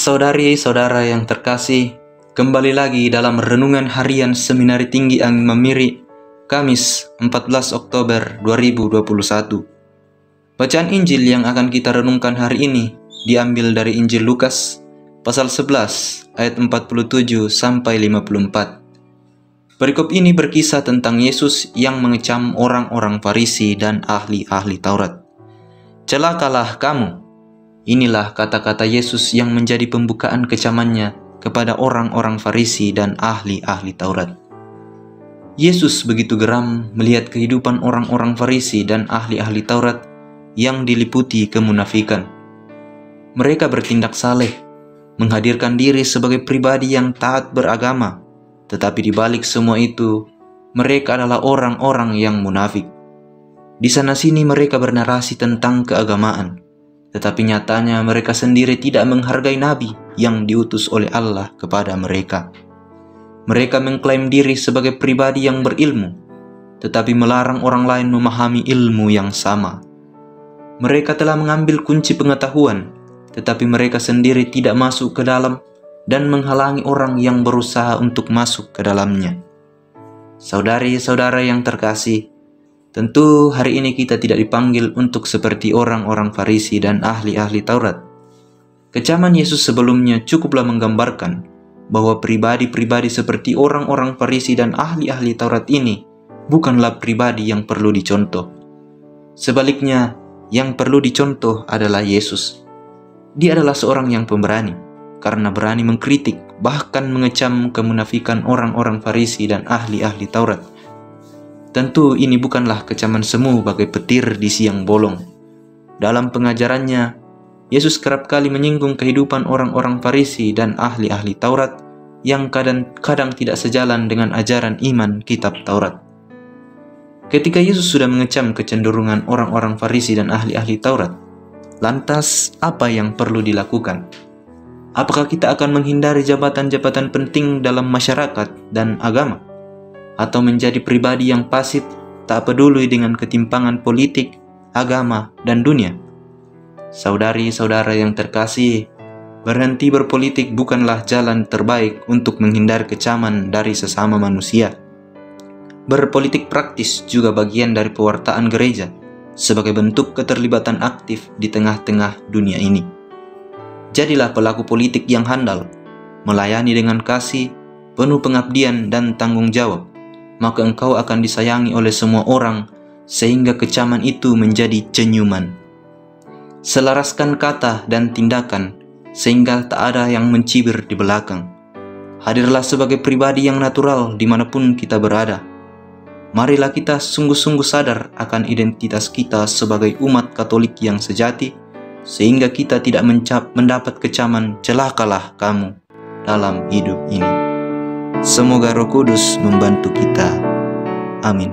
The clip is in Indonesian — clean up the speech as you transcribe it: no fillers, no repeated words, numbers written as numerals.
Saudari-saudara yang terkasih, kembali lagi dalam Renungan Harian Seminari Tinggi Angin Mamiri, Kamis 14 Oktober 2021. Bacaan Injil yang akan kita renungkan hari ini diambil dari Injil Lukas, pasal 11, ayat 47 sampai 54. Perikop ini berkisah tentang Yesus yang mengecam orang-orang Farisi dan ahli-ahli Taurat. "Celakalah kamu!" Inilah kata-kata Yesus yang menjadi pembukaan kecamannya kepada orang-orang Farisi dan ahli-ahli Taurat. Yesus begitu geram melihat kehidupan orang-orang Farisi dan ahli-ahli Taurat yang diliputi kemunafikan. Mereka bertindak saleh, menghadirkan diri sebagai pribadi yang taat beragama, tetapi di balik semua itu, mereka adalah orang-orang yang munafik. Di sana-sini mereka bernarasi tentang keagamaan, tetapi nyatanya mereka sendiri tidak menghargai Nabi yang diutus oleh Allah kepada mereka. Mereka mengklaim diri sebagai pribadi yang berilmu, tetapi melarang orang lain memahami ilmu yang sama. Mereka telah mengambil kunci pengetahuan, tetapi mereka sendiri tidak masuk ke dalam dan menghalangi orang yang berusaha untuk masuk ke dalamnya. Saudari-saudara yang terkasih, tentu hari ini kita tidak dipanggil untuk seperti orang-orang Farisi dan ahli-ahli Taurat. Kecaman Yesus sebelumnya cukuplah menggambarkan bahwa pribadi-pribadi seperti orang-orang Farisi dan ahli-ahli Taurat ini bukanlah pribadi yang perlu dicontoh. Sebaliknya, yang perlu dicontoh adalah Yesus. Dia adalah seorang yang pemberani, karena berani mengkritik, bahkan mengecam kemunafikan orang-orang Farisi dan ahli-ahli Taurat. Tentu ini bukanlah kecaman semu bagai petir di siang bolong. Dalam pengajarannya, Yesus kerap kali menyinggung kehidupan orang-orang Farisi dan ahli-ahli Taurat yang kadang tidak sejalan dengan ajaran iman kitab Taurat. Ketika Yesus sudah mengecam kecenderungan orang-orang Farisi dan ahli-ahli Taurat, lantas apa yang perlu dilakukan? Apakah kita akan menghindari jabatan-jabatan penting dalam masyarakat dan agama? Atau menjadi pribadi yang pasif, tak peduli dengan ketimpangan politik, agama, dan dunia? Saudari-saudara yang terkasih, berhenti berpolitik bukanlah jalan terbaik untuk menghindari kecaman dari sesama manusia. Berpolitik praktis juga bagian dari pewartaan gereja sebagai bentuk keterlibatan aktif di tengah-tengah dunia ini. Jadilah pelaku politik yang handal, melayani dengan kasih, penuh pengabdian dan tanggung jawab, maka engkau akan disayangi oleh semua orang sehingga kecaman itu menjadi senyuman. Selaraskan kata dan tindakan sehingga tak ada yang mencibir di belakang. Hadirlah sebagai pribadi yang natural dimanapun kita berada. Marilah kita sungguh-sungguh sadar akan identitas kita sebagai umat Katolik yang sejati, sehingga kita tidak mendapat kecaman "celakalah kamu" dalam hidup ini. Semoga Roh Kudus membantu kita. Amin.